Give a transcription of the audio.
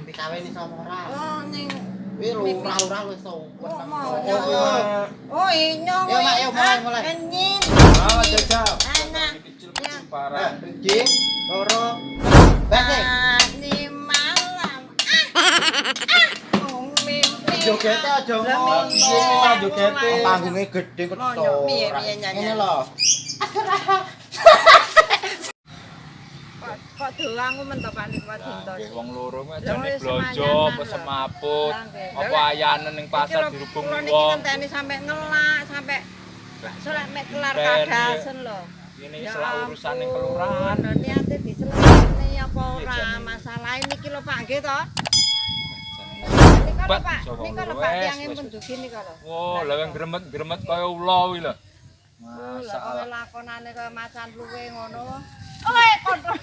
dikawini sama ora. Oh ning Kuwi lurah-lurah wis sowan. Oh iya. Ya mak ya mulai. Enyin. Ah, jajal. Anak. Kecil Ya. parah. Iki loro. Basi. Di malam. Mimpi. Jogete aja ngomong. Jogete. Panggunge gedhe kok Piye nyanyi. Ngene lho. Kok doangku mentok Pak Nikmat Dinto. Wong loro kuwi Lah, ajane wis blonjo semanyanan apa lho. semaput. Lah, nggih. Apa ayanen ning pasar dirubung Kula niki wong. ngenteni sampe ngelak, sampe selek mek kelar Ben, kadasen lho. Ini Ya selak urusan ning ampun, kelurahan. lho niate diselesaikan apa Iya, ora jane. masalah niki lho Pak nggih to. Nika lho Bat, Pak, sapa nika lho lho, Pak wes, tiyang wes. pendugi nika lho. Oh, lha wong gremet-gremet kaya ula kuwi lho. Lha Masalah. lakonane kaya macan luwe ngono. Oe kontrol.